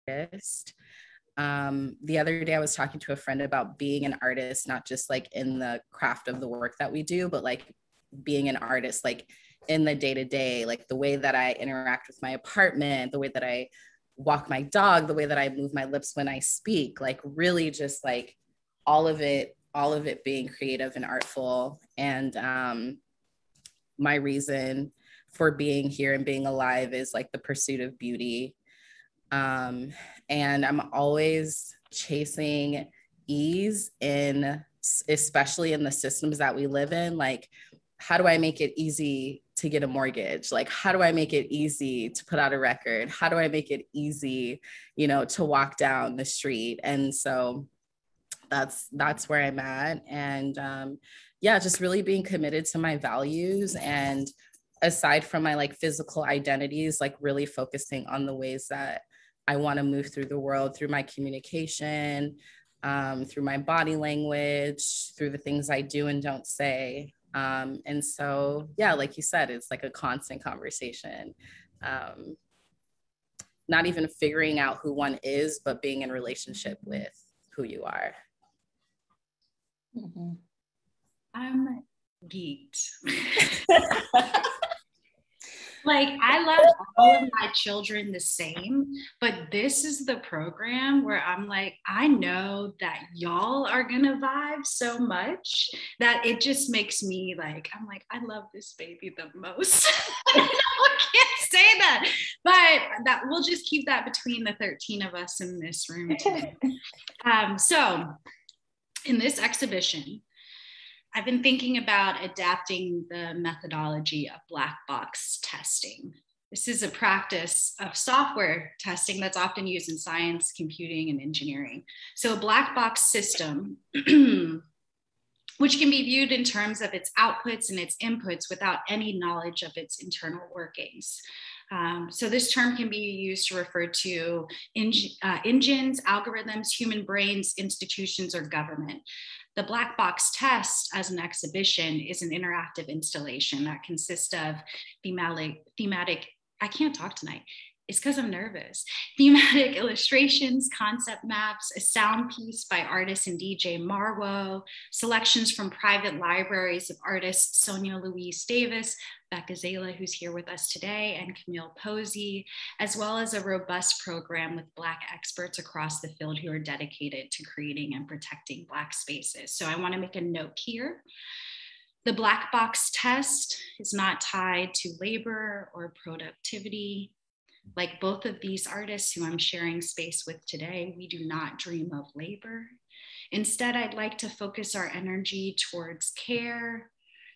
artist. The other day I was talking to a friend about being an artist, not just like in the craft of the work that we do, but like being an artist, like in the day-to-day, like the way that I interact with my apartment, the way that I walk my dog, the way that I move my lips when I speak, like really just like all of it being creative and artful. And my reason for being here and being alive is like the pursuit of beauty. And I'm always chasing ease especially in the systems that we live in. Like, how do I make it easy to get a mortgage? Like, how do I make it easy to put out a record? How do I make it easy, to walk down the street? And so that's where I'm at. And just really being committed to my values, and aside from my like physical identities, like really focusing on the ways that I want to move through the world, through my communication, through my body language, through the things I do and don't say. And so, like you said, it's like a constant conversation. Not even figuring out who one is, but being in relationship with who you are. Mm-hmm. I'm geeked. Like, I love all of my children the same, but this is the program where I'm like, I know that y'all are gonna vibe so much that it just makes me like, I'm like, I love this baby the most. I can't say that, but that we'll just keep that between the 13 of us in this room today. So in this exhibition, I've been thinking about adapting the methodology of black box testing. This is a practice of software testing that's often used in science, computing, and engineering. So a black box system, which can be viewed in terms of its outputs and its inputs without any knowledge of its internal workings. So this term can be used to refer to engines, algorithms, human brains, institutions, or government. The black box test as an exhibition is an interactive installation that consists of thematic, I can't talk tonight. It's because I'm nervous. Thematic illustrations, concept maps, a sound piece by artist and DJ Marwo, selections from private libraries of artists Sonia Louise Davis, Bekezela, who's here with us today, and Camille Posey, as well as a robust program with Black experts across the field who are dedicated to creating and protecting Black spaces. So I want to make a note here. The black box test is not tied to labor or productivity. Like both of these artists who I'm sharing space with today, we do not dream of labor. Instead, I'd like to focus our energy towards care,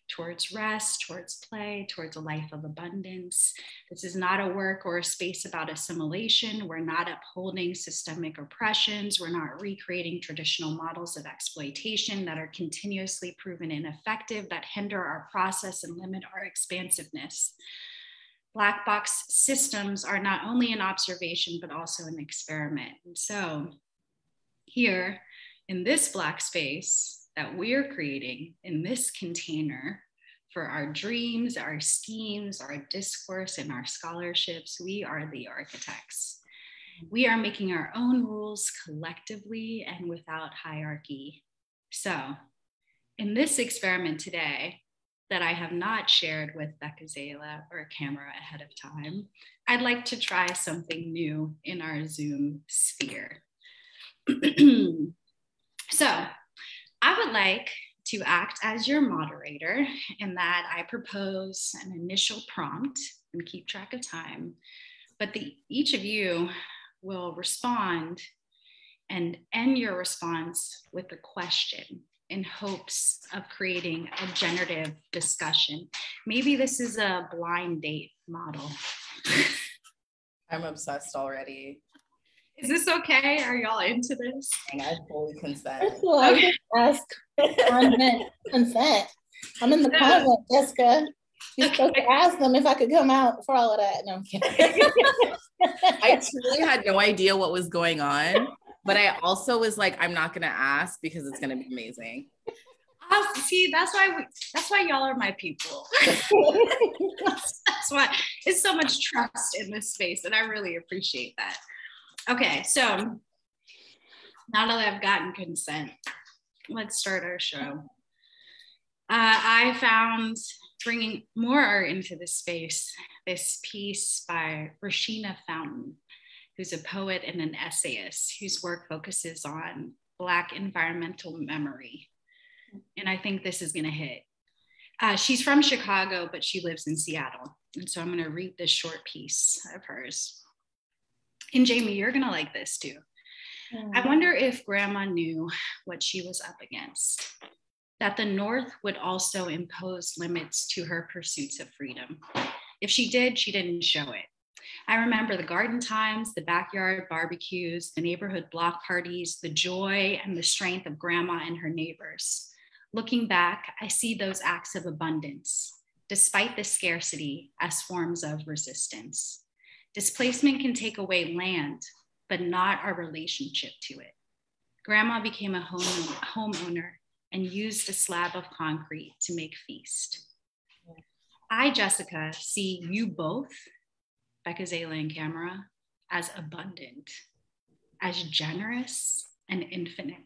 towards rest, towards play, towards a life of abundance. This is not a work or a space about assimilation. We're not upholding systemic oppressions. We're not recreating traditional models of exploitation that are continuously proven ineffective, that hinder our process and limit our expansiveness. Black box systems are not only an observation, but also an experiment. And so here in this Black space that we're creating in this container for our dreams, our schemes, our discourse, and our scholarships, we are the architects. We are making our own rules collectively and without hierarchy. So in this experiment today, that I have not shared with Bekezela or Kamra ahead of time, I'd like to try something new in our Zoom sphere. So I would like to act as your moderator in that I propose an initial prompt and keep track of time, but each of you will respond and end your response with a question in hopes of creating a generative discussion. Maybe this is a blind date model. I'm obsessed already. Is this okay? Are y'all into this? I fully consent. That's why I just ask consent. I'm in the convent, Jessica. You're supposed to ask them if I could come out for all of that. No, I'm kidding. I truly had no idea what was going on. But I also was like, I'm not gonna ask because it's gonna be amazing. See, that's why y'all are my people. That's why it's so much trust in this space, and I really appreciate that. Okay, so now that I've gotten consent, let's start our show. I found, bringing more art into this space, this piece by Rashina Fountain, who's a poet and an essayist whose work focuses on Black environmental memory. And I think this is gonna hit. She's from Chicago, but she lives in Seattle. And so I'm gonna read this short piece of hers. And Jamie, you're gonna like this too. I wonder if Grandma knew what she was up against, that the North would also impose limits to her pursuits of freedom. If she did, she didn't show it. I remember the garden times, the backyard barbecues, the neighborhood block parties, the joy and the strength of Grandma and her neighbors. Looking back, I see those acts of abundance, despite the scarcity, as forms of resistance. Displacement can take away land, but not our relationship to it. Grandma became a homeowner and used a slab of concrete to make feast. I, Jessica, see you both, Bekezela and Kamra, as abundant, as generous and infinite.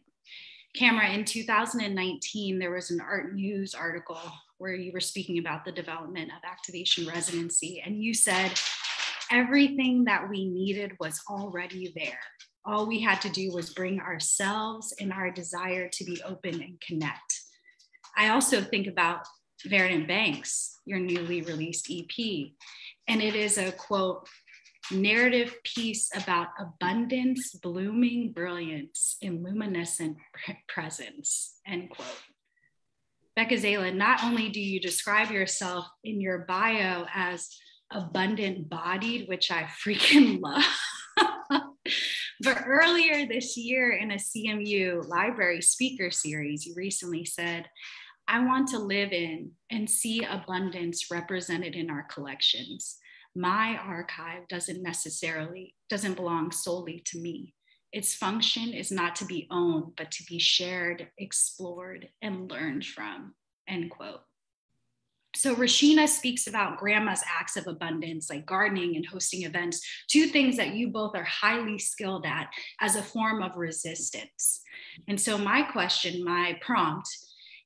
Kamra, in 2019, there was an Art News article where you were speaking about the development of activation residency, and you said, everything that we needed was already there. All we had to do was bring ourselves and our desire to be open and connect. I also think about Verdant Banks, your newly released EP, and it is a, quote, narrative piece about abundance, blooming brilliance, in luminescent presence, end quote. Bekezela, not only do you describe yourself in your bio as abundant bodied, which I freaking love, but earlier this year in a CMU library speaker series, you recently said, I want to live in and see abundance represented in our collections. My archive doesn't belong solely to me. Its function is not to be owned, but to be shared, explored, and learned from, end quote. So Rashina speaks about Grandma's acts of abundance, like gardening and hosting events, two things that you both are highly skilled at as a form of resistance. And so my question, my prompt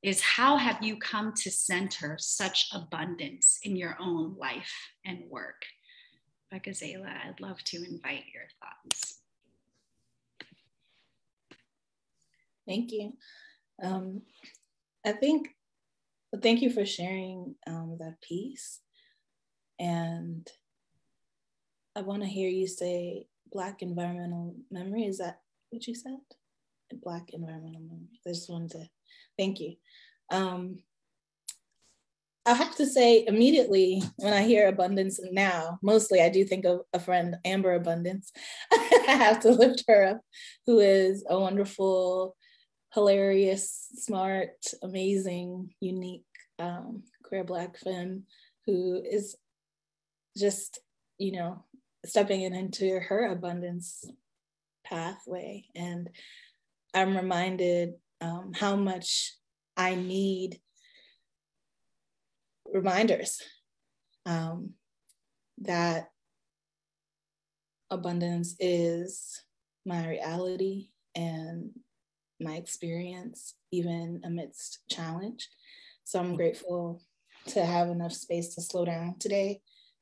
is, how have you come to center such abundance in your own life and work? Bekezela, I'd love to invite your thoughts. Thank you. Thank you for sharing that piece. And I want to hear you say Black environmental memory. Is that what you said? Black environmental memory. I just wanted to thank you. I have to say immediately when I hear abundance now, mostly I do think of a friend, Amber Abundance. I have to lift her up, who is a wonderful, hilarious, smart, amazing, unique queer Black femme who is just, stepping into her abundance pathway. And I'm reminded how much I need reminders that abundance is my reality and my experience, even amidst challenge. So I'm grateful to have enough space to slow down today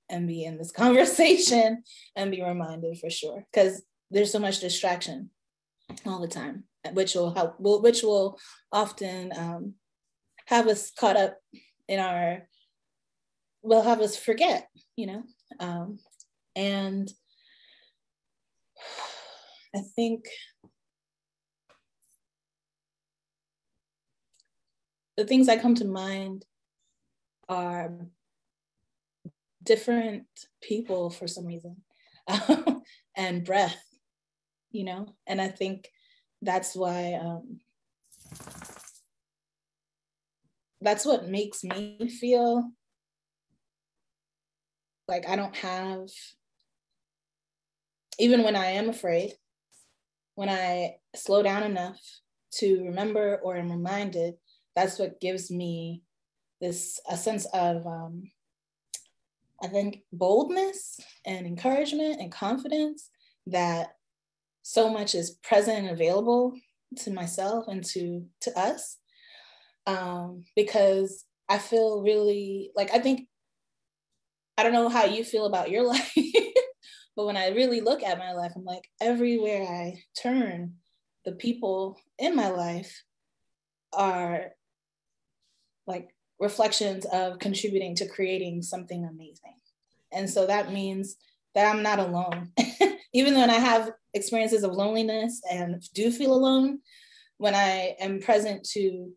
and be in this conversation and be reminded, for sure, because there's so much distraction all the time, which will often have us caught up in will have us forget, and I think the things that come to mind are different people for some reason, and breath, and I think that's why, that's what makes me feel like I don't have, even when I am afraid, when I slow down enough to remember or am reminded, that's what gives me a sense of, I think, boldness and encouragement and confidence that so much is present and available to myself and to us. Because I feel really like, I don't know how you feel about your life, but when I really look at my life, I'm like, everywhere I turn, the people in my life are like reflections of contributing to creating something amazing. And so that means that I'm not alone. Even when I have experiences of loneliness and do feel alone, when I am present to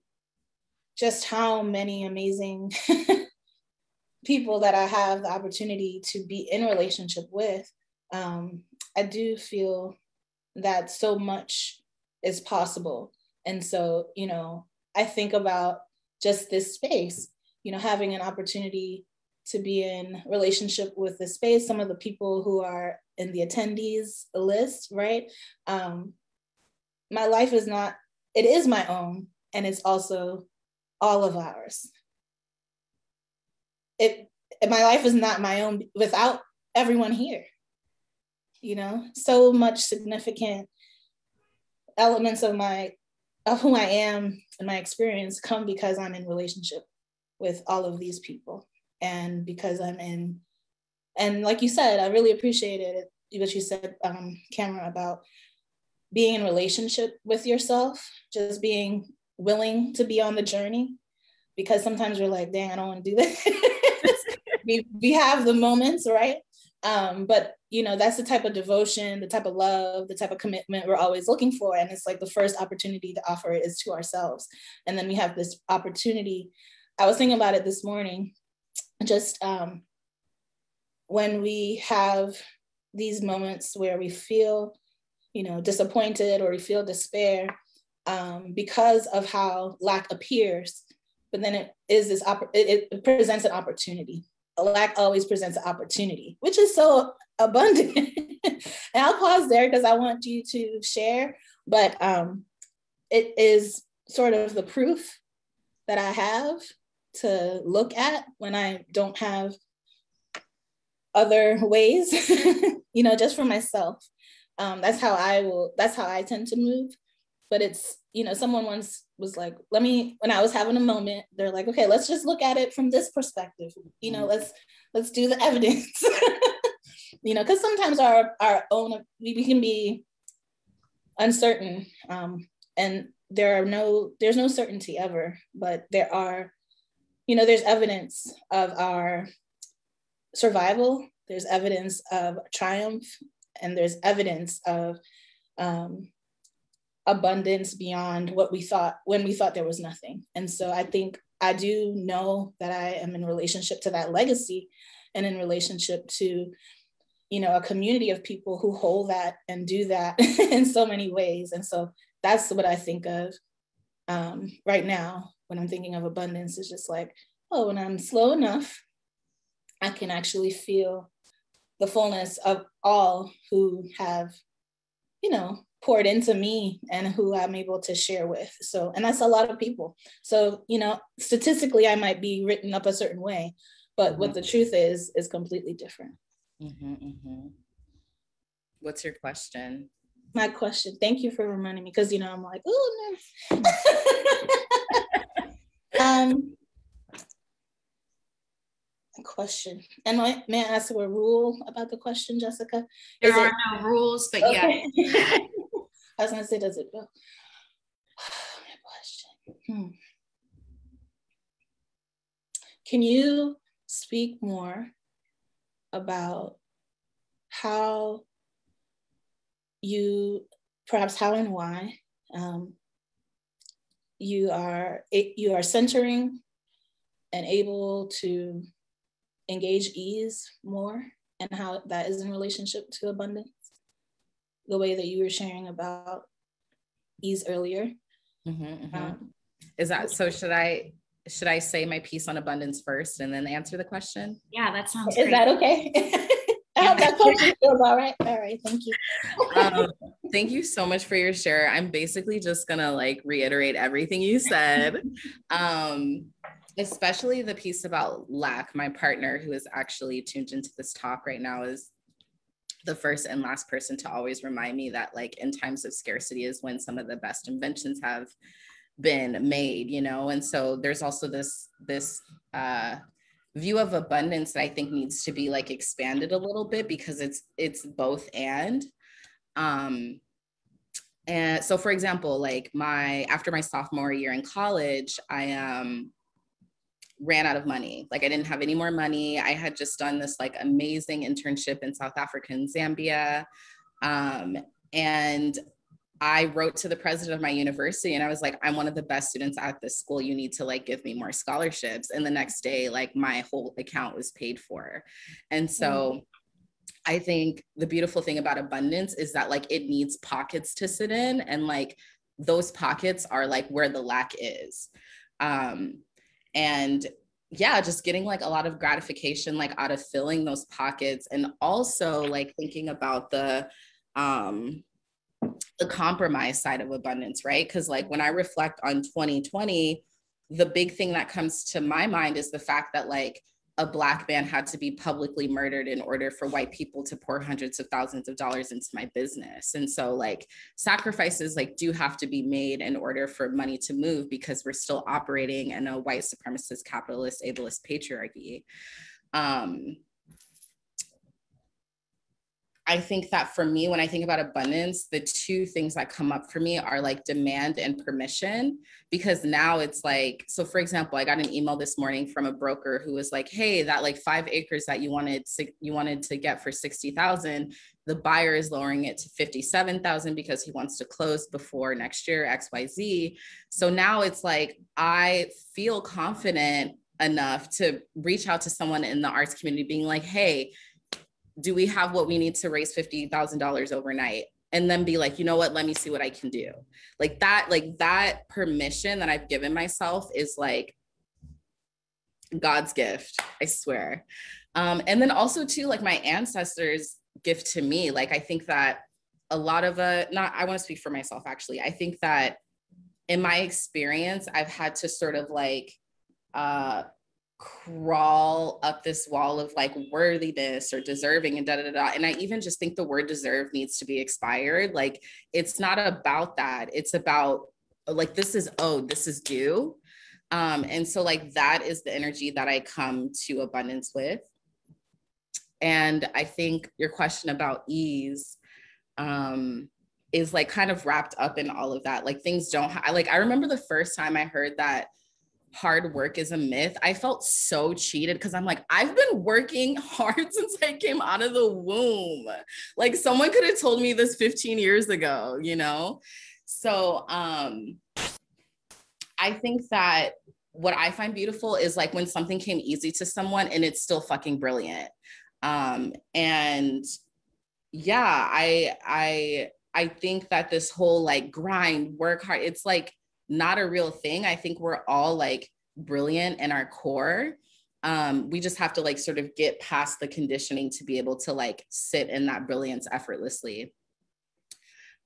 just how many amazing people that I have the opportunity to be in relationship with, I do feel that so much is possible. And so, you know, I think about just this space, you know, having an opportunity to be in relationship with the space, some of the people who are in the attendees list, right? My life is not, it is my own, and it's also all of ours. My life is not my own without everyone here. You know, so much significant elements of who I am and my experience come because I'm in relationship with all of these people. And because and like you said, I really appreciated what you said, Kamra, about being in relationship with yourself, just being willing to be on the journey, because sometimes we're like, dang, I don't want to do this. we have the moments, right? But you know, that's the type of devotion, the type of love, the type of commitment we're always looking for. And it's like the first opportunity to offer it is to ourselves. And then we have this opportunity. I was thinking about it this morning, just when we have these moments where we feel, you know, disappointed or we feel despair because of how lack appears, but then it presents an opportunity. A lack always presents an opportunity, which is so abundant. And I'll pause there because I want you to share, but it is sort of the proof that I have to look at when I don't have other ways, you know, just for myself. That's how I tend to move. But it's, you know, someone once was like, when I was having a moment, they're like, okay, let's just look at it from this perspective. You know, let's do the evidence. You know, because sometimes our own, we can be uncertain, and there's no certainty ever, but there are, you know, there's evidence of our survival, there's evidence of triumph, and there's evidence of abundance beyond what we thought when we thought there was nothing. And so I think I do know that I am in relationship to that legacy and in relationship to, you know, a community of people who hold that and do that in so many ways. And so that's what I think of right now when I'm thinking of abundance. Is just like, oh, when I'm slow enough, I can actually feel the fullness of all who have, you know, poured into me and who I'm able to share with. So, and that's a lot of people. So, you know, statistically, I might be written up a certain way, but what the truth is completely different. What's your question? My question, thank you for reminding me, because, you know, I'm like, oh, no. Question. And may I ask a rule about the question, Jessica? There are no rules, but okay. Yeah. I was gonna say, does it go? My question. Can you speak more about how and why you are centering and able to engage ease more, and how that is in relationship to abundance, the way that you were sharing about ease earlier? Is that so? Should I say my piece on abundance first and then answer the question? Yeah, that sounds great. Is that okay? I hope that question feels all right. All right, thank you. Thank you so much for your share. I'm basically just gonna like reiterate everything you said. Especially the piece about lack. My partner, who is actually tuned into this talk right now, is the first and last person to always remind me that like in times of scarcity is when some of the best inventions have been made, you know? And so there's also this view of abundance that I think needs to be like expanded a little bit, because it's both and. And so for example, like after my sophomore year in college, I ran out of money. Like I didn't have any more money. I had just done this like amazing internship in South Africa and Zambia. And I wrote to the president of my university and I was like, I'm one of the best students at this school. You need to like give me more scholarships. And the next day, like my whole account was paid for. And so I think the beautiful thing about abundance is that like it needs pockets to sit in, and like those pockets are like where the lack is. And yeah, just getting like a lot of gratification like out of filling those pockets, and also like thinking about the compromise side of abundance, right? Because like when I reflect on 2020, the big thing that comes to my mind is the fact that like a Black man had to be publicly murdered in order for white people to pour hundreds of thousands of dollars into my business. And so like sacrifices like do have to be made in order for money to move, because we're still operating in a white supremacist, capitalist, ableist patriarchy. I think that for me, when I think about abundance, the two things that come up for me are like demand and permission, because now it's like, so for example, I got an email this morning from a broker who was like, hey, that like 5 acres that you wanted to get for 60,000, the buyer is lowering it to 57,000 because he wants to close before next year, XYZ. So now it's like, I feel confident enough to reach out to someone in the arts community being like, hey, do we have what we need to raise $50,000 overnight? And then be like, you know what, let me see what I can do. Like that permission that I've given myself is like God's gift, I swear. And then also too, like my ancestors' gift to me. Like, I think that a lot of I want to speak for myself, actually. I think that in my experience, I've had to sort of like, crawl up this wall of like worthiness or deserving and da da da. And I even just think the word deserve needs to be expired. Like, it's not about that. It's about like, this is owed, this is due. And so like, that is the energy that I come to abundance with. And I think your question about ease, is like kind of wrapped up in all of that. Like things don't, like, I remember the first time I heard that hard work is a myth, I felt so cheated, because I'm like, I've been working hard since I came out of the womb. Like someone could have told me this 15 years ago, you know? So I think that what I find beautiful is like when something came easy to someone and it's still fucking brilliant. And yeah, I think that this whole like grind, work hard, it's like not a real thing. I think we're all like brilliant in our core. We just have to like sort of get past the conditioning to be able to like sit in that brilliance effortlessly.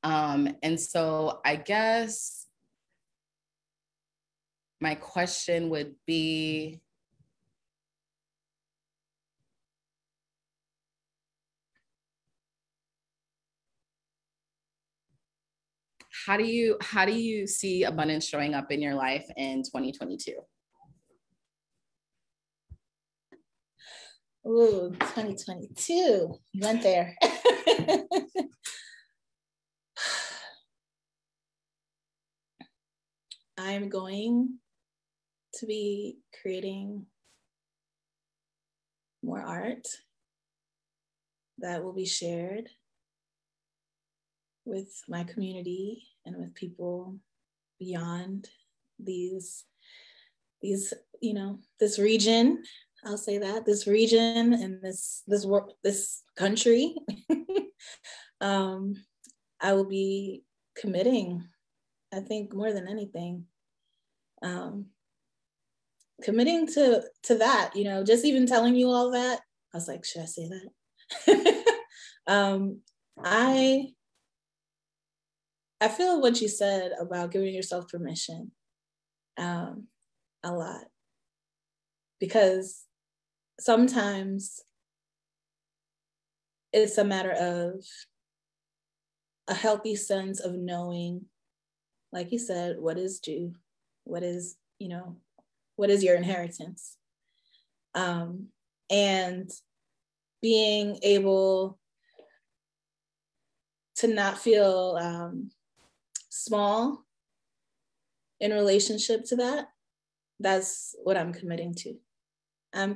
And so I guess my question would be, how do you see abundance showing up in your life in 2022? Ooh, 2022, you went there. I'm going to be creating more art that will be shared with my community and with people beyond these, you know, this region. I'll say that this region and this country. I will be committing, I think more than anything, committing to that, you know, just even telling you all that, I was like, should I say that? I feel what you said about giving yourself permission a lot, because sometimes it's a matter of a healthy sense of knowing, like you said, what is due, what is, what is your inheritance? And being able to not feel small in relationship to that. That's what I'm committing to. I'm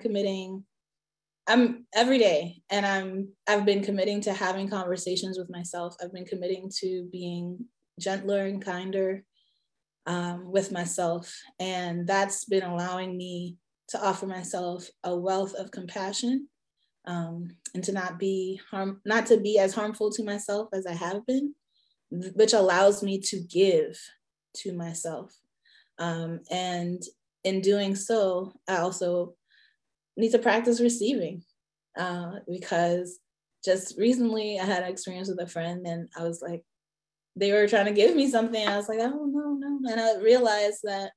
every day, and I've been committing to having conversations with myself. I've been committing to being gentler and kinder with myself. And that's been allowing me to offer myself a wealth of compassion, and to not to be as harmful to myself as I have been, which allows me to give to myself. And in doing so, I also need to practice receiving, because just recently I had an experience with a friend, and I was like, they were trying to give me something. I was like, oh, no. And I realized that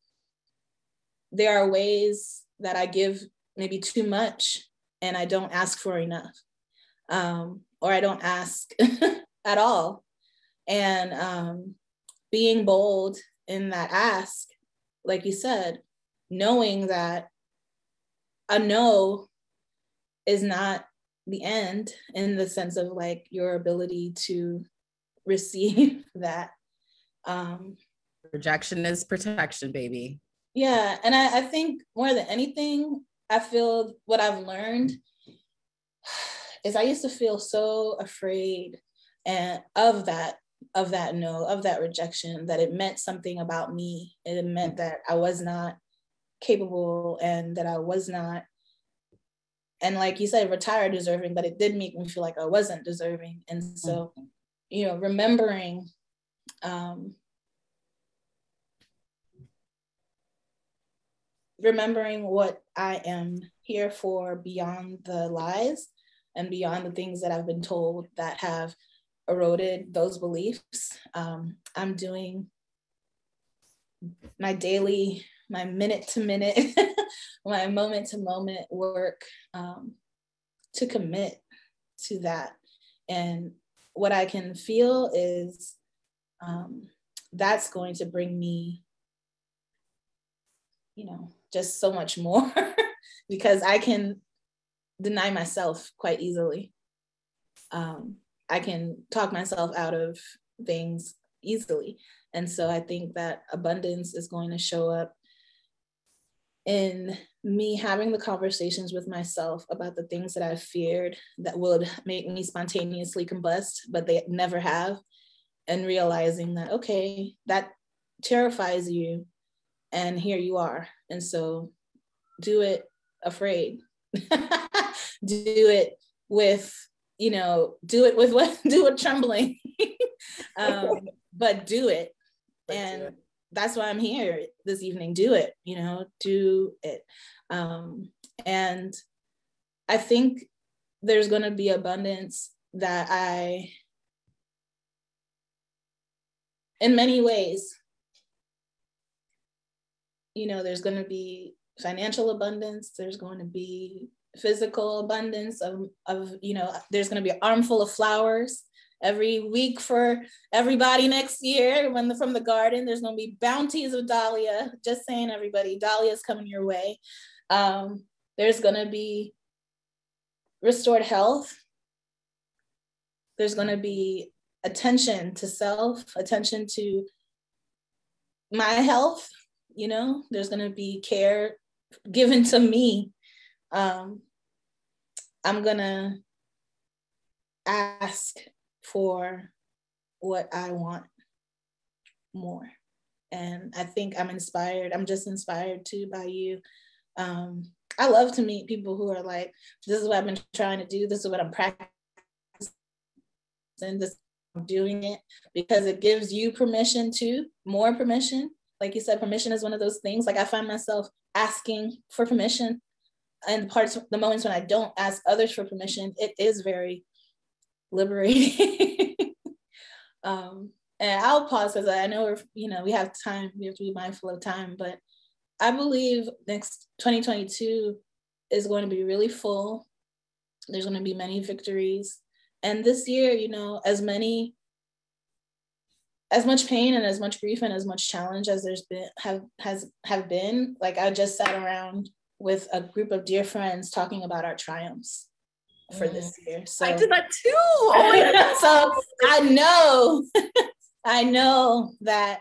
there are ways that I give maybe too much and I don't ask for enough, or I don't ask at all. And being bold in that ask, like you said, knowing that a no is not the end, in the sense of like your ability to receive that. Rejection is protection, baby. Yeah, and I think more than anything, I feel what I've learned is I used to feel so afraid of that no, of that rejection, that it meant something about me. It meant that I was not capable, and that I was not, and like you said, retire deserving, but it did make me feel like I wasn't deserving. And so, remembering what I am here for, beyond the lies and beyond the things that I've been told that have eroded those beliefs. I'm doing my daily, my minute to minute, my moment to moment work to commit to that. And what I can feel is that's going to bring me, just so much more, because I can deny myself quite easily. I can talk myself out of things easily. And so I think that abundance is going to show up in me having the conversations with myself about the things that I've feared that would make me spontaneously combust, but they never have. And realizing that, okay, that terrifies you, and here you are. And so do it afraid. Do it with, do it trembling. But do it. And that's why I'm here this evening. Do it, do it. And I think there's going to be abundance that in many ways, there's going to be financial abundance. There's going to be physical abundance of there's going to be an armful of flowers every week for everybody next year. From the garden, there's going to be bounties of dahlia. Just saying, everybody, dahlia's coming your way. There's going to be restored health. There's going to be attention to self, attention to my health. There's going to be care given to me. I'm going to ask for what I want more. And I think I'm inspired. I'm just inspired too by you. I love to meet people who are like, this is what I've been trying to do. This is what I'm practicing. I'm doing it, because it gives you more permission. Like you said, permission is one of those things. Like I find myself asking for permission, and the moments when I don't ask others for permission, it is very liberating. And I'll pause, because I know we have time. We have to be mindful of time, but I believe next 2022 is going to be really full. There's going to be many victories, And this year, as much pain and as much grief and as much challenge as there's been have been, like I just sat around with a group of dear friends talking about our triumphs for this year. So I did that too. Oh my God. So I know that,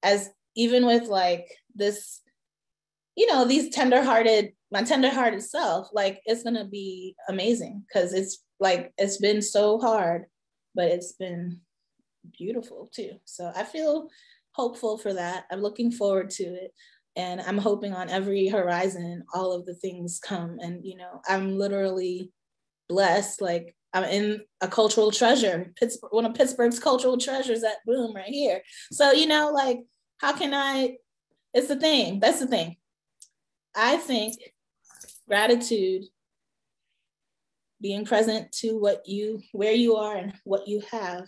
as even with like this, these my tenderhearted self, like it's gonna be amazing, because it's been so hard, but it's been beautiful too. So I feel hopeful for that. I'm looking forward to it. And I'm hoping on every horizon, all of the things come. And, I'm literally blessed. Like I'm in a cultural treasure, one of Pittsburgh's cultural treasures at Boom right here. So, like, how can it's the thing. That's the thing. I think gratitude, being present to where you are and what you have,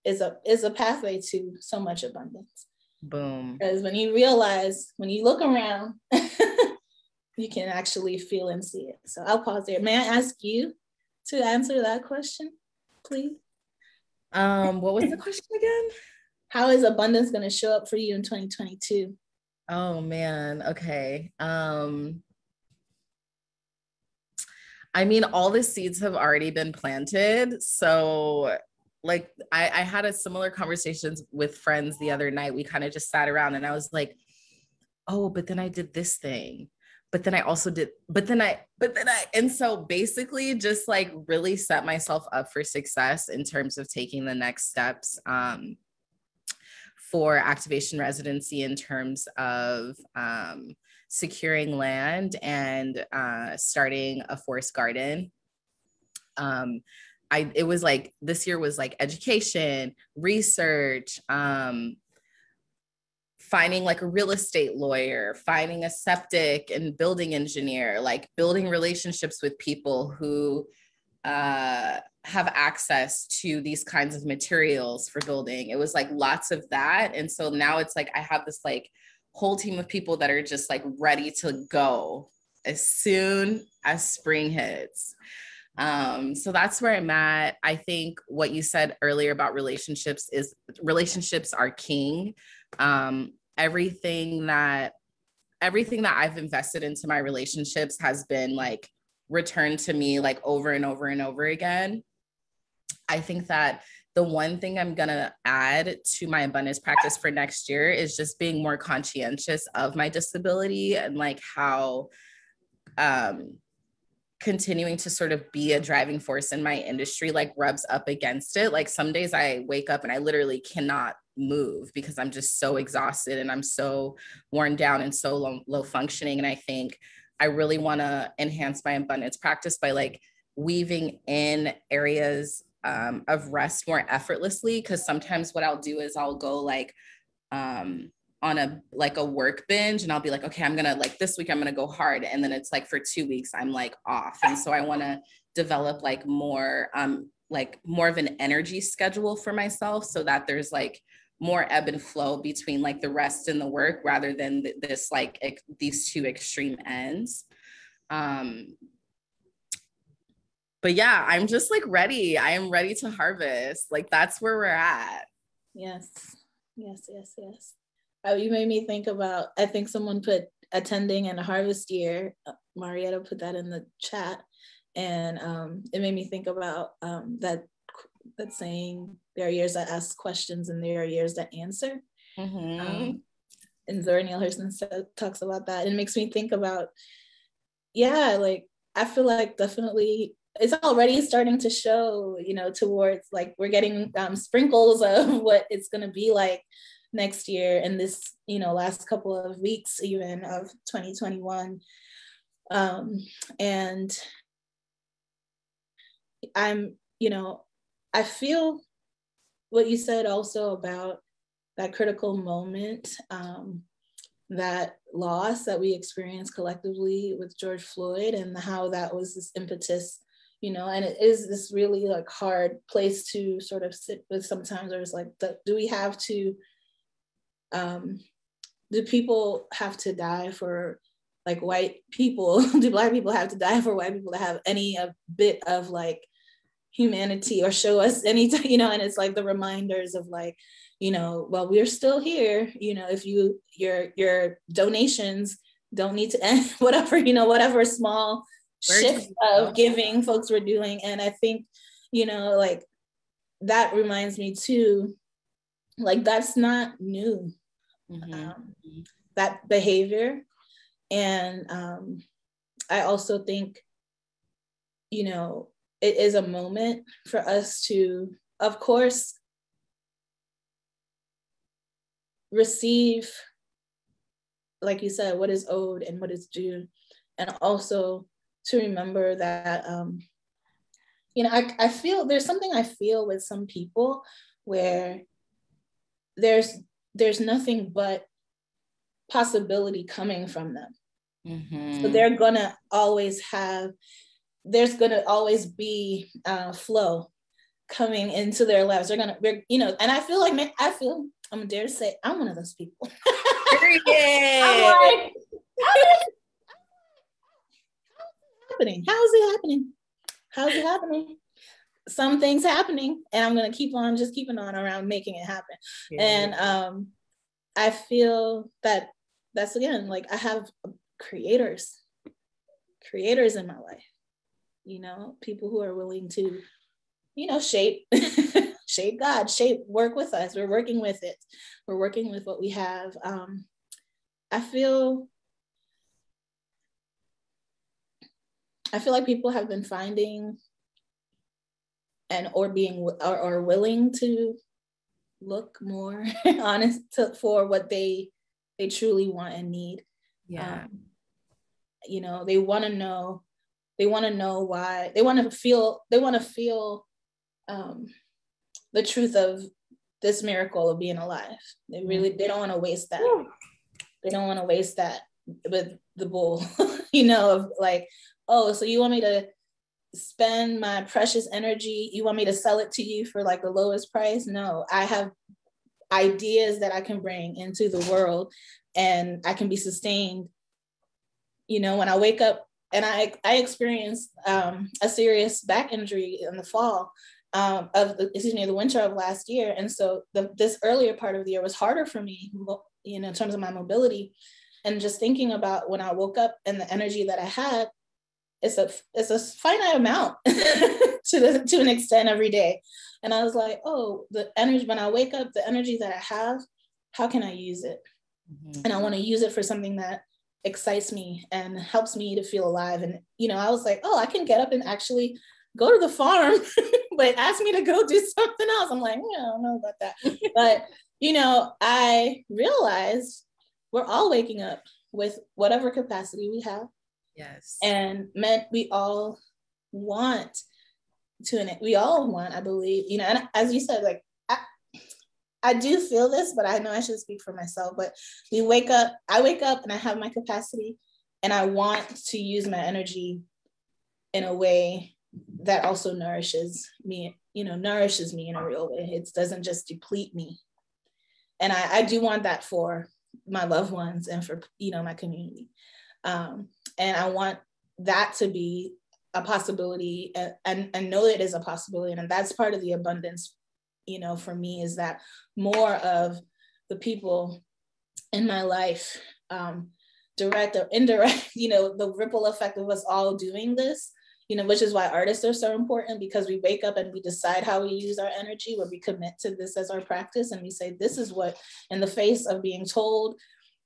is a pathway to so much abundance. Boom. Because when you look around, you can actually feel and see it. So I'll pause there. May I ask you to answer that question, please? What was the question again? How is abundance going to show up for you in 2022? Oh man. Okay. I mean, all the seeds have already been planted. So like I had a similar conversations with friends the other night. We kind of just sat around and I was like, oh, but then I did this thing. But then I also did, and so basically just like really set myself up for success in terms of taking the next steps for activation residency, in terms of securing land and starting a forest garden. It was like, this year was like education, research, finding like a real estate lawyer, finding a septic and building engineer, like building relationships with people who have access to these kinds of materials for building. It was like lots of that. And so now it's like, I have this like whole team of people that are just like ready to go as soon as spring hits. So that's where I'm at. I think what you said earlier about relationships are king. Everything that I've invested into my relationships has been like returned to me like over and over and over again. I think that the one thing I'm gonna add to my abundance practice for next year is just being more conscientious of my disability, and like how continuing to sort of be a driving force in my industry like rubs up against it. Like some days I wake up and I literally cannot move because I'm just so exhausted and I'm so worn down and so low functioning. And I think I really want to enhance my abundance practice by like weaving in areas of rest more effortlessly. Because sometimes what I'll do is I'll go like on a work binge, and I'll be like, okay, I'm gonna like this week I'm gonna go hard, and then it's like for 2 weeks I'm like off. And so I want to develop like more of an energy schedule for myself, so that there's like more ebb and flow between like the rest and the work, rather than this like these two extreme ends. But yeah, I'm just like ready. I am ready to harvest. Like that's where we're at. Yes. You made me think about, I think someone put attending and a harvest year. Marietta put that in the chat. And it made me think about that saying, there are years that ask questions and there are years that answer. Mm-hmm. And Zora Neale Hurston talks about that. It makes me think about, like, I feel like definitely it's already starting to show, towards like we're getting sprinkles of what it's going to be like next year and this, last couple of weeks even of 2021. And I'm, I feel what you said also about that critical moment, that loss that we experienced collectively with George Floyd, and how that was this impetus, and it is this really like hard place to sort of sit with sometimes, where it's like, do we have to, do people have to die for like white people, do Black people have to die for white people to have any bit of like humanity or show us any, you know, and it's like the reminders of like, you know, well, we're still here, you know, if your donations don't need to end, whatever, you know, whatever small shift of giving folks were doing. And I think, you know, like that reminds me too, like that's not new, that behavior. And I also think, you know, it is a moment for us to, of course, receive, like you said, what is owed and what is due. And also to remember that, you know, I feel there's something I feel with some people where there's nothing but possibility coming from them. So they're gonna always have, there's gonna always be flow coming into their lives. We're, you know, and I feel like, man, I'm gonna dare to say, I'm one of those people. I'm like, how's it happening? How's it happening? Some things happening, and I'm gonna keep on around making it happen. Yeah. And I feel that that's, again, like I have creators in my life, you know, people who are willing to, you know, shape God, work with us. We're working with it. We're working with what we have. I feel like people have been finding or willing to look more honest for what they truly want and need. Yeah. You know, they want to know why, they want to feel the truth of this miracle of being alive. They don't want to waste that. They don't want to waste that with the bull, you know, of like, oh, so you want me to spend my precious energy? You want me to sell it to you for like the lowest price? No, I have ideas that I can bring into the world and I can be sustained. You know, when I wake up, and I experienced a serious back injury in the fall the winter of last year. And so this earlier part of the year was harder for me, you know, in terms of my mobility. And just thinking about when I woke up and the energy that I had, it's a finite amount to an extent every day. And I was like, oh, the energy, when I wake up, the energy that I have, how can I use it? And I want to use it for something that excites me and helps me to feel alive. And, you know, I was like, oh, I can get up and actually go to the farm, but ask me to go do something else. I'm like, yeah, I don't know about that. But, you know, I realized we're all waking up with whatever capacity we have. Yes. And we all want, I believe, you know, and as you said, like, I do feel this, but I know I should speak for myself, but I wake up and I have my capacity and I want to use my energy in a way that also nourishes me in a real way. It doesn't just deplete me. And I do want that for my loved ones and for, you know, my community. And I want that to be a possibility and know it is a possibility. And that's part of the abundance, you know, for me, is that more of the people in my life, direct or indirect, you know, the ripple effect of us all doing this, you know, which is why artists are so important, because we wake up and we decide how we use our energy, where we commit to this as our practice. And we say, this is what, in the face of being told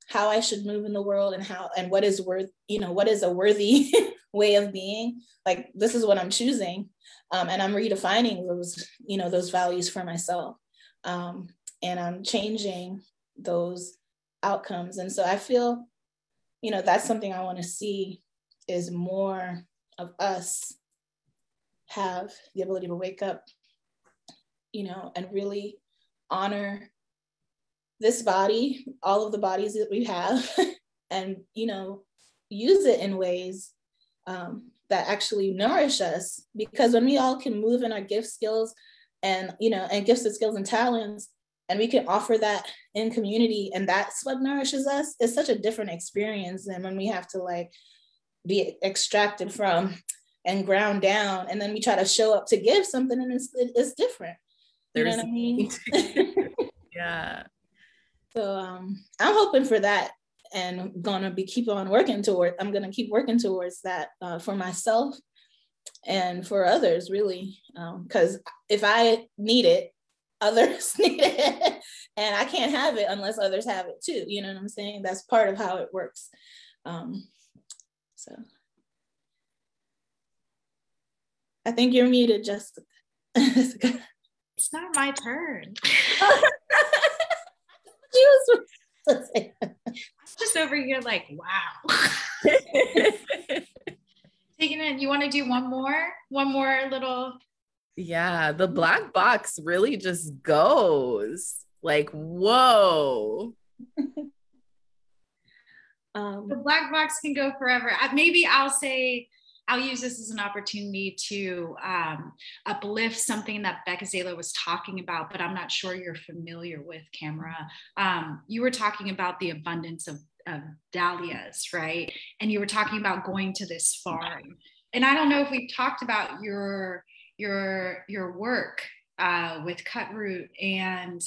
how I should move in the world and what is a worthy way of being, like, this is what I'm choosing. And I'm redefining those, you know, those values for myself. And I'm changing those outcomes. And so I feel, you know, that's something I want to see, is more of us have the ability to wake up, you know, and really honor this body, all of the bodies that we have, and, you know, use it in ways that actually nourish us. Because when we all can move in our gifts, skills, and, you know, and gifts and skills and talents, and we can offer that in community, and that's what nourishes us. It's such a different experience than when we have to like be extracted from and ground down, and then we try to show up to give something, and it's different. You know what I mean? Yeah. So I'm hoping for that, and I'm gonna keep working towards that for myself and for others, really, because if I need it, others need it, and I can't have it unless others have it too. You know what I'm saying? That's part of how it works. So I think you're muted, Jessica. It's not my turn. Just over here like, wow. Taking it. You want to do one more little? Yeah, the black box really just goes like, whoa. The black box can go forever. Maybe I'll use this as an opportunity to uplift something that Bekezela was talking about, but I'm not sure you're familiar with, Kamra. You were talking about the abundance of dahlias, right? And you were talking about going to this farm. And I don't know if we've talked about your work with Cutroot and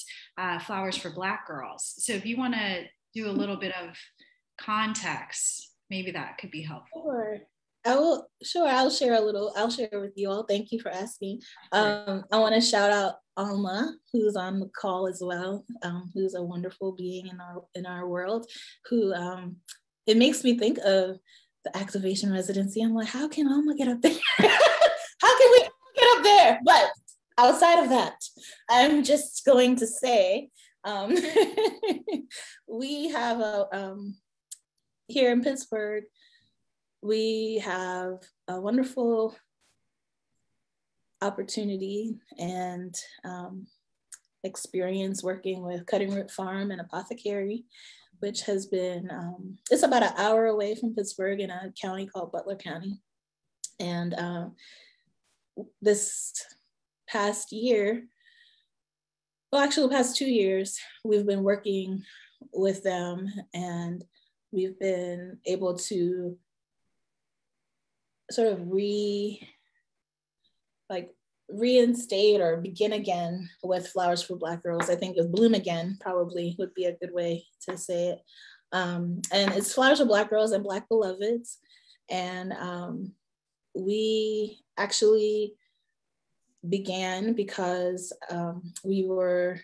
Flowers for Black Girls. So if you want to do a little bit of context, maybe that could be helpful. Sure. I'll share with you all. Thank you for asking. I want to shout out Alma, who's on the call as well, who's a wonderful being in our world, who it makes me think of the activation residency. I'm like, how can Alma get up there? How can we get up there? But outside of that, I'm just going to say, we have here in Pittsburgh, we have a wonderful opportunity and experience working with Cutting Root Farm and Apothecary, which has been, it's about an hour away from Pittsburgh in a county called Butler County. And this past year, well, actually the past 2 years, we've been working with them, and we've been able to sort of reinstate or begin again with Flowers for Black Girls. I think Bloom Again probably would be a good way to say it. And it's Flowers for Black Girls and Black Beloveds. And we actually began because we were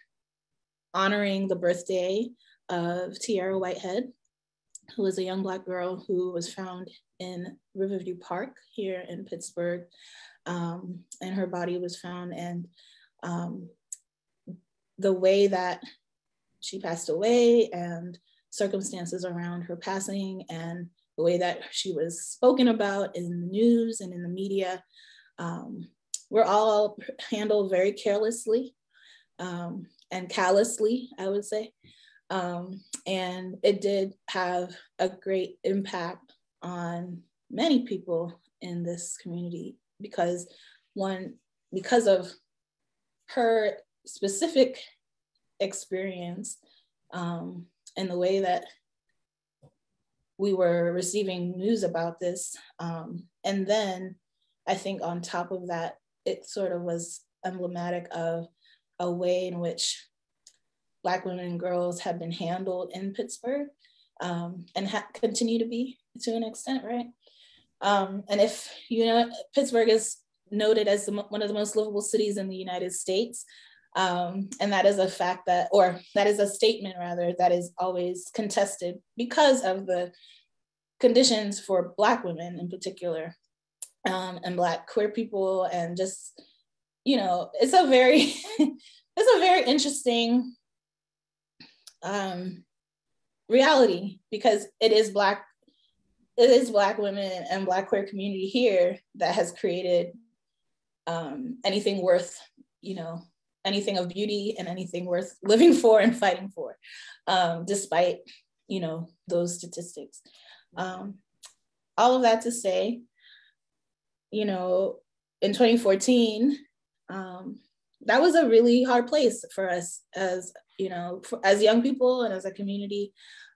honoring the birthday of Tiara Whitehead, who was a young Black girl who was found in Riverview Park here in Pittsburgh. And her body was found, and the way that she passed away and circumstances around her passing and the way that she was spoken about in the news and in the media were all handled very carelessly and callously, I would say. And it did have a great impact on many people in this community because of her specific experience and the way that we were receiving news about this. And then I think on top of that, it sort of was emblematic of a way in which Black women and girls have been handled in Pittsburgh and continue to be to an extent, right? And if you know, Pittsburgh is noted as one of the most livable cities in the United States. And that is a fact that is a statement rather, that is always contested because of the conditions for Black women in particular, and Black queer people, and just, you know, it's a very interesting reality, because it is Black women and Black queer community here that has created anything worth, you know, anything of beauty and anything worth living for and fighting for, despite, you know, those statistics. All of that to say, you know, in 2014, that was a really hard place for us as, you know, as young people and as a community,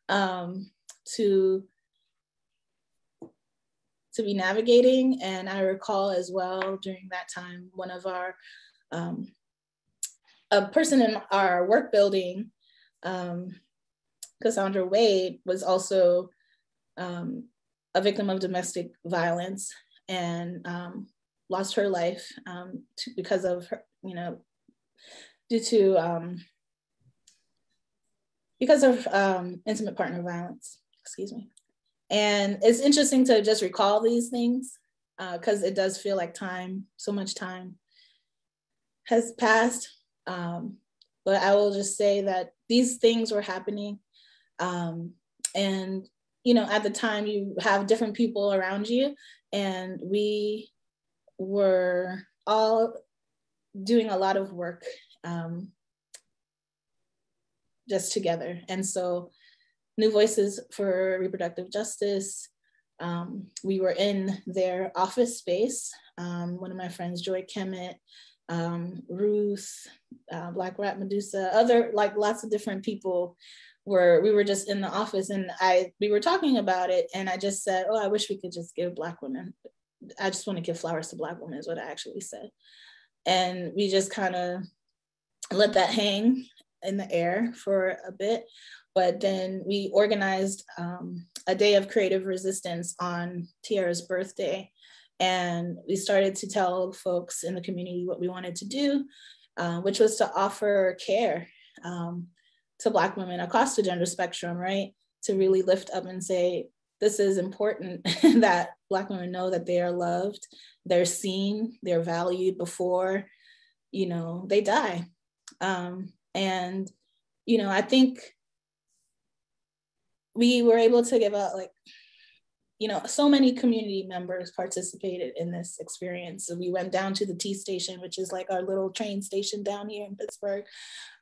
to be navigating. And I recall as well during that time, one of our, a person in our work building, Cassandra Wade, was also a victim of domestic violence and lost her life because of her, you know, because of intimate partner violence, excuse me. And it's interesting to just recall these things because it does feel like so much time has passed. But I will just say that these things were happening. And, you know, at the time you have different people around you, and we were all doing a lot of work just together. And so New Voices for Reproductive Justice, we were in their office space. One of my friends, Joy Kemet, Ruth, Black Rat Medusa, other, like lots of different people we were just in the office, and we were talking about it, and I just said, oh, I wish we could just give Black women, I just want to give flowers to Black women is what I actually said. And we just kind of let that hang in the air for a bit. But then we organized a day of creative resistance on Tiara's birthday. And we started to tell folks in the community what we wanted to do, which was to offer care to Black women across the gender spectrum, right? To really lift up and say, this is important that Black women know that they are loved, they're seen, they're valued before, you know, they die. And, you know, I think we were able to give out, like, you know, so many community members participated in this experience. So we went down to the T station, which is like our little train station down here in Pittsburgh.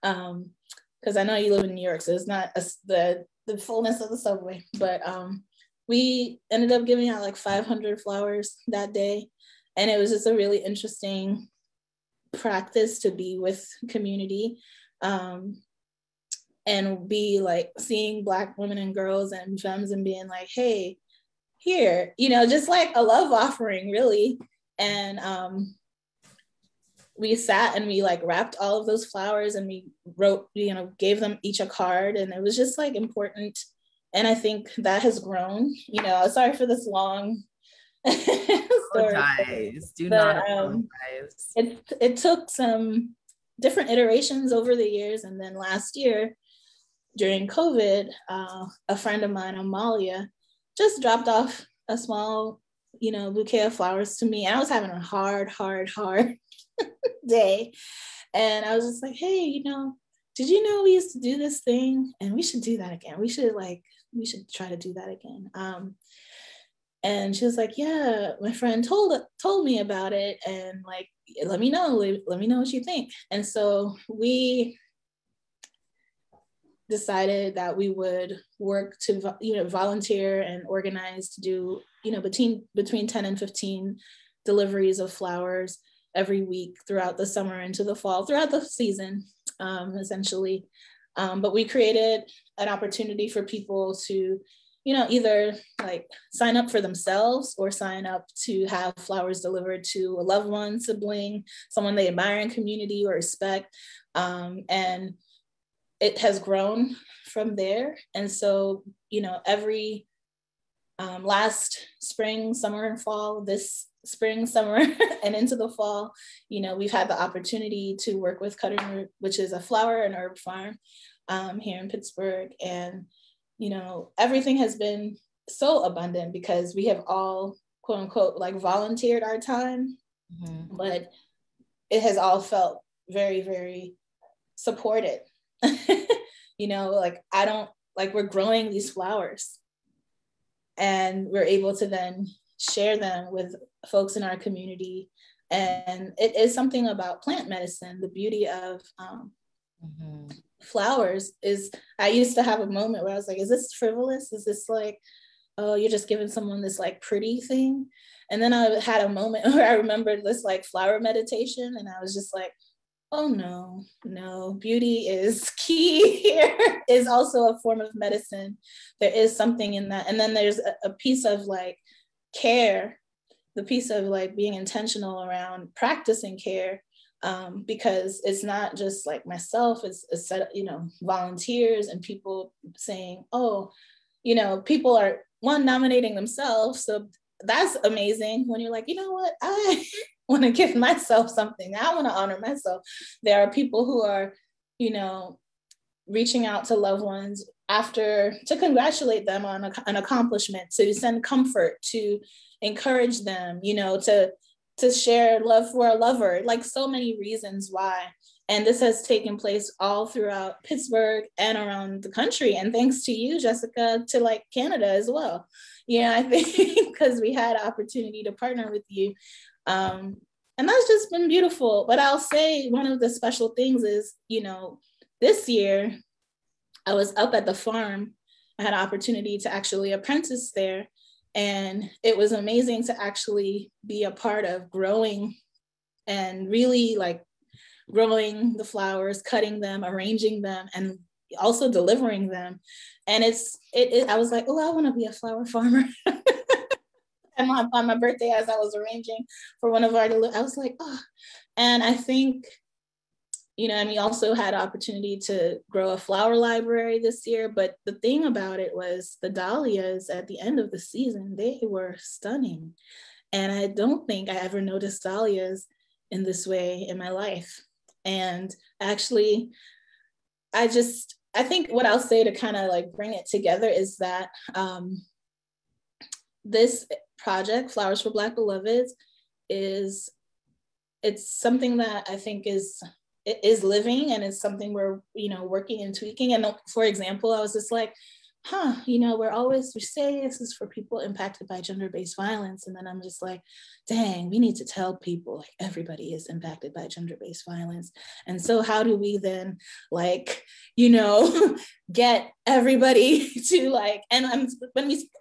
Because I know you live in New York, so it's not the fullness of the subway. But we ended up giving out like 500 flowers that day. And it was just a really interesting practice to be with community. And be like seeing Black women and girls and femmes and being like, hey, here, you know, just like a love offering, really. And we sat and we like wrapped all of those flowers, and we wrote, you know, gave them each a card, and it was just like important. And I think that has grown, you know, sorry for this long story. Do not apologize. It took some different iterations over the years. And then last year during COVID, a friend of mine, Amalia, just dropped off a small, you know, bouquet of flowers to me. And I was having a hard day. And I was just like, hey, you know, did you know we used to do this thing? And we should do that again. We should try to do that again. And she was like, yeah, my friend told me about it. And like, let me know what you think. And so we decided that we would work to, you know, volunteer and organize to do, you know, between 10 and 15 deliveries of flowers every week throughout the summer into the fall, throughout the season, essentially. But we created an opportunity for people to, you know, either like sign up for themselves or sign up to have flowers delivered to a loved one, sibling, someone they admire in community or respect. And it has grown from there. And so, you know, every last spring, summer, and fall, this spring, summer, and into the fall, you know, we've had the opportunity to work with Cutting Root, which is a flower and herb farm here in Pittsburgh. And, you know, everything has been so abundant because we have all, quote unquote, like volunteered our time, but it has all felt very, very supported. You know, like we're growing these flowers and we're able to then share them with folks in our community. And it is something about plant medicine. The beauty of flowers is, I used to have a moment where I was like, is this frivolous? Is this like, oh, you're just giving someone this like pretty thing? And then I had a moment where I remembered this like flower meditation, and I was just like, Oh, no. Beauty is key here. Is also a form of medicine. There is something in that. And then there's a piece of like care, the piece of like being intentional around practicing care, because it's not just like myself, it's a set of, volunteers and people saying, oh, people are nominating themselves. So that's amazing when you're like, you know what, I want to give myself something. I want to honor myself. There are people who are, reaching out to loved ones to congratulate them on an accomplishment, to send comfort, to encourage them, to share love for a lover, like so many reasons why. And this has taken place all throughout Pittsburgh and around the country. And thanks to you, Jessica, to like Canada as well. I think because we had an opportunity to partner with you. And that's just been beautiful. But I'll say one of the special things is, this year I was up at the farm. I had an opportunity to actually apprentice there. And it was amazing to actually be a part of growing and really like growing the flowers, cutting them, arranging them, and also delivering them. And I was like, oh, I want to be a flower farmer. And on my birthday, as I was arranging for one of our, I was like, oh. And I think, and we also had opportunity to grow a flower library this year. But the thing about it was the dahlias at the end of the season, they were stunning. And I don't think I ever noticed dahlias in this way in my life. And actually, I think what I'll say to kind of like bring it together is that this project, Flowers for Black Beloveds, it's something that I think is living, and it's something we're, working and tweaking. And for example, I was just like, we say this is for people impacted by gender-based violence. And then I'm just like, dang, we need to tell people like everybody is impacted by gender-based violence. And so how do we then like, get everybody to like,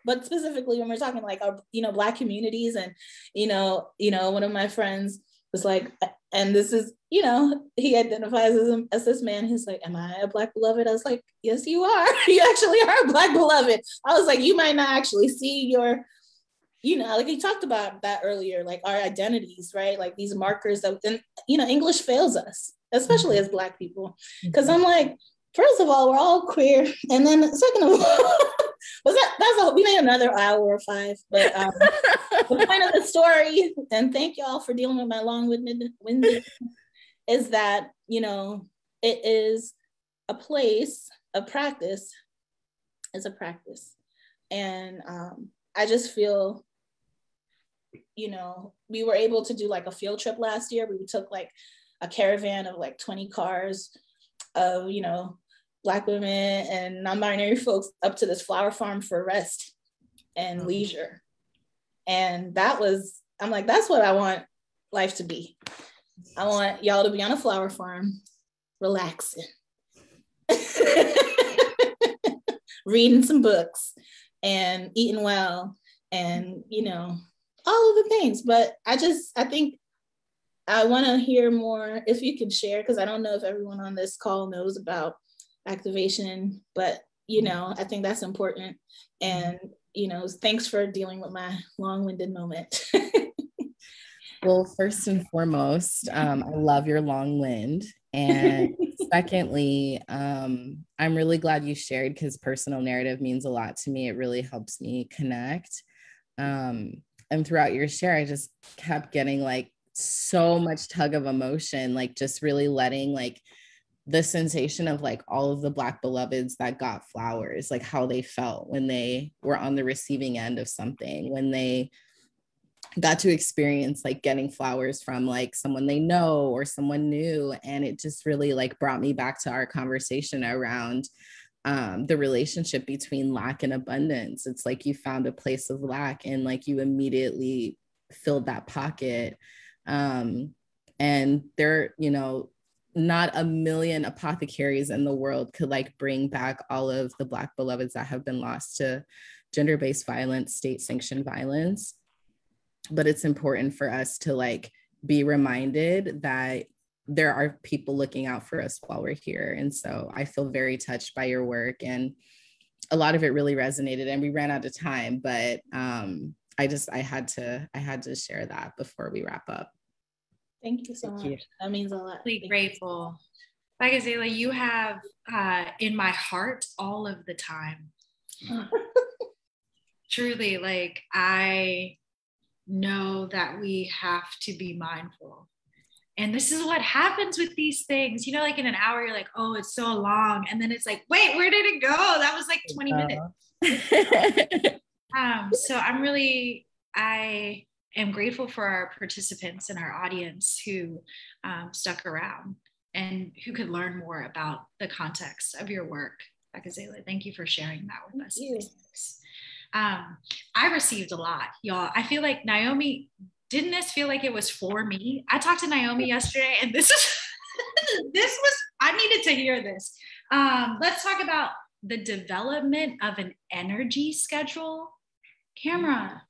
but specifically when we're talking like our, Black communities, and, one of my friends was like, and this is, he identifies as this man. He's like, am I a Black beloved? I was like, yes, you are. You actually are a Black beloved. I was like, you might not actually see your, like you talked about that earlier, like our identities, right? Like these markers that, and, English fails us, especially as Black people. Because I'm like, first of all, we're all queer. And then second of all, we made another hour or 5, but the point of the story, and thank y'all for dealing with my long-winded, is that, it is a place, a practice, is a practice. And I just feel, we were able to do like a field trip last year. We took like a caravan of like 20 cars of, Black women and non-binary folks up to this flower farm for rest and leisure. And I'm like, that's what I want life to be. I want y'all to be on a flower farm, relaxing, reading some books and eating well, and, all of the things. But I think I want to hear more, if you can share, because I don't know if everyone on this call knows about activation, but I think that's important. And thanks for dealing with my long-winded moment. Well, first and foremost, I love your long wind. And secondly, I'm really glad you shared, because personal narrative means a lot to me. It really helps me connect. And throughout your share, I just kept getting like so much tug of emotion, like just really letting like the sensation of like all of the Black beloveds that got flowers, like how they felt when they were on the receiving end of something, when they got to experience like getting flowers from like someone they know or someone new. And it just really like brought me back to our conversation around the relationship between lack and abundance. It's like you found a place of lack and like you immediately filled that pocket. And there, not a million apothecaries in the world could like bring back all of the Black beloveds that have been lost to gender-based violence, state-sanctioned violence. But it's important for us to like be reminded that there are people looking out for us while we're here. And so I feel very touched by your work, and a lot of it really resonated, and we ran out of time, but I had to share that before we wrap up. Thank you so much. That means a lot. Really grateful. Bekezela, you have in my heart all of the time. Truly, like, I know that we have to be mindful. And this is what happens with these things. You know, like in an hour, you're like, oh, it's so long. And then it's like, wait, where did it go? That was like 20 minutes. So I am grateful for our participants and our audience who stuck around and who could learn more about the context of your work. Bekezela, thank you for sharing that with us. I received a lot, y'all. I feel like Naomi, didn't this feel like it was for me? I talked to Naomi yesterday, and this was, I needed to hear this. Let's talk about the development of an energy schedule. Kamra,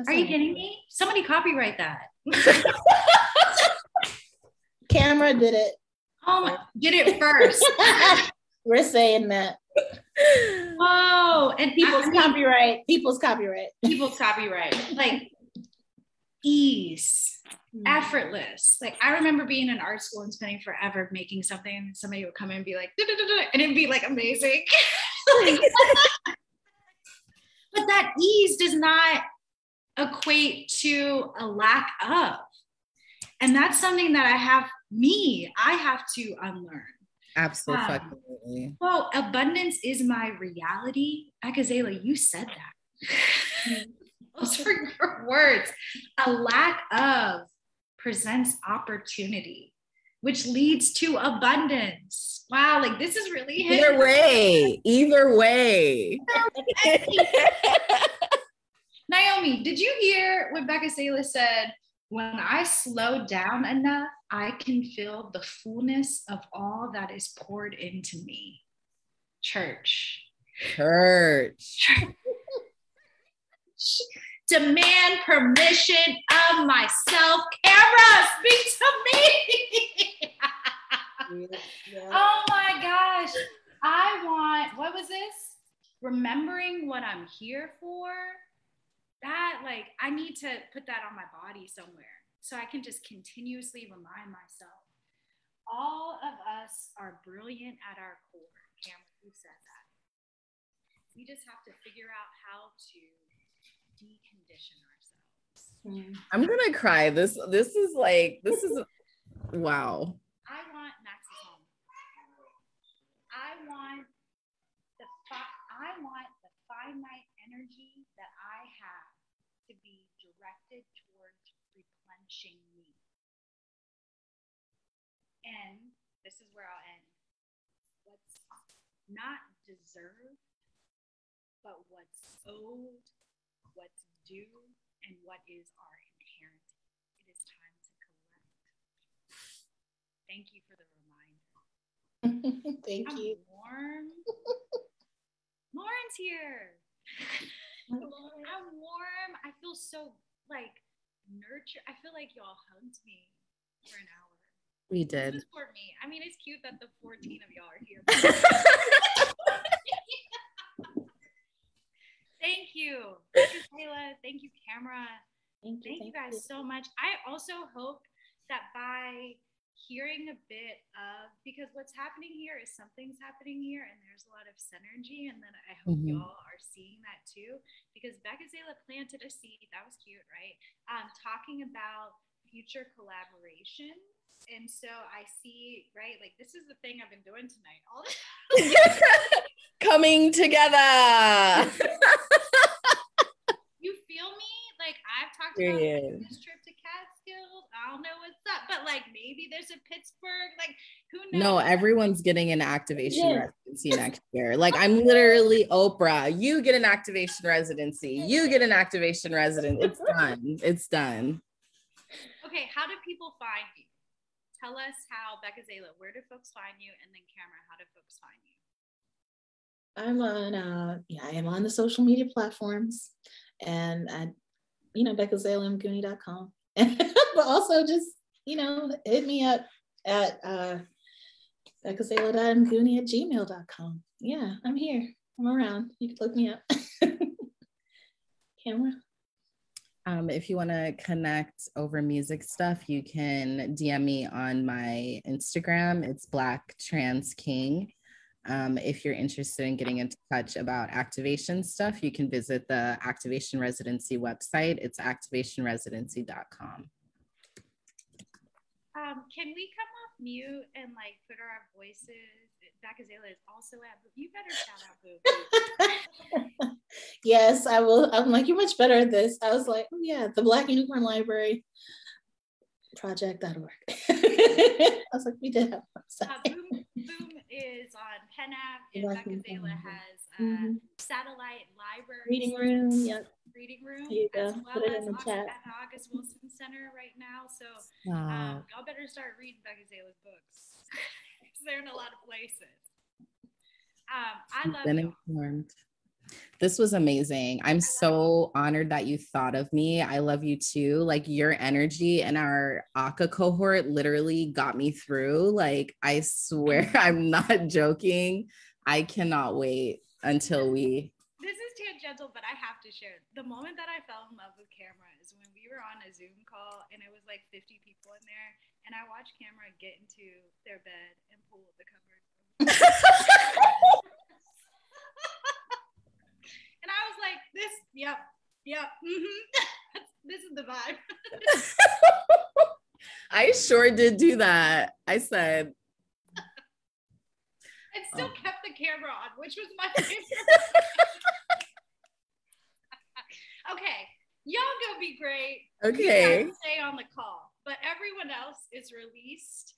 are you kidding me? Somebody copyright that. Kamra did it. Oh my, did it first. We're saying that. Whoa, and people's copyright. Like ease, effortless. Like I remember being in art school and spending forever making something, and somebody would come in and be like, and it'd be like amazing. But that ease does not equate to a lack of. And that's something that I have to unlearn. Absolutely. Well, abundance is my reality. Bekezela, you said that. Those are your words. A lack of presents opportunity, which leads to abundance. Wow, like this is really either way. Naomi, did you hear what Bekezela said? When I slow down enough, I can feel the fullness of all that is poured into me. Church. Demand permission of myself. Kamra, speak to me. Oh my gosh. What was this? Remembering what I'm here for. That, like, I need to put that on my body somewhere so I can just continuously remind myself. All of us are brilliant at our core. Kamra, who said that? We just have to figure out how to decondition ourselves. I'm gonna cry. This is wow. I want Max's home. I want the finite energy that I have to be directed towards replenishing me. And this is where I'll end. What's not deserved, but what's owed, what's due, and what is our inherent. It is time to collect. Thank you for the reminder. Thank you. Warm. Lauren's here. I'm warm. I feel so like nurtured. I feel like y'all hugged me for an hour. We did. This is for me. I mean, it's cute that the 14 of y'all are here. Thank you. Thank you, Kayla. Thank you, Kamra. Thank you guys so much. I also hope that by hearing a bit of, because what's happening here is something's happening here and there's a lot of synergy, and then I hope y'all are seeing that too, because Bekezela planted a seed. That was cute, right? Talking about future collaboration. And so I see, right, like this is the thing I've been doing tonight. All coming together. You feel me? Like I've talked about this trip to Catskills. I don't know what's up, but like maybe there's a Pittsburgh, like who knows? No, everyone's getting an activation residency next year. Like I'm literally Oprah. You get an activation residency. You get an activation residency. It's done. It's done. Okay, how do people find you? Tell us how, Bekezela, where do folks find you? And then Kamra, how do folks find you? I am on the social media platforms, and Bekezela Mguni.com. But also just hit me up at Bekezela.Mguni@gmail.com. Yeah, I'm here. I'm around. You can look me up. Kamra? If you want to connect over music stuff, you can DM me on my Instagram. It's Black Trans King. If you're interested in getting in touch about activation stuff, you can visit the Activation Residency website. It's activationresidency.com. Can we come off mute and like put our voices? Bekezela is also at Boo. You better shout out Boo. Yes, I will. I'm like, you're much better at this. I was like, oh yeah, the Black Unicorn Library project.org. I was like, we did have Boom is on Penn Ave, and Bekezela has satellite library reading room. Yep. Reading room, there you go. as well Put it as in the chat. at the August Wilson Center right now. So Wow. y'all better start reading Bekezela's books. They're in a lot of places. I love you. This was amazing. I'm so honored that you thought of me. I love you too. Like your energy and our ACA cohort literally got me through. Like I swear, I'm not joking. I cannot wait until we. This is tangential, but I have to share. The moment that I fell in love with Kamra is when we were on a Zoom call and it was like 50 people in there, and I watched Kamra get into their bed and pull the covers. And I was like, yep. This is the vibe. I sure did do that. I said. And still kept the camera on, which was my favorite. Okay, y'all go be great. Okay. Stay on the call, but everyone else is released.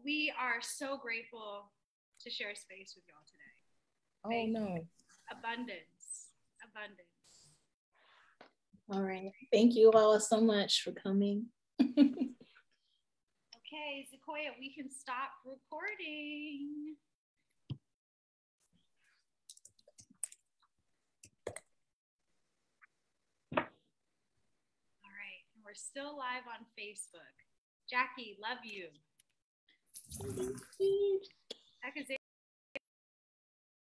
We are so grateful to share space with y'all today. Oh no. Abundance. All right. Thank you all so much for coming. Okay, Sequoia, we can stop recording. All right, we're still live on Facebook. Jackie, love you.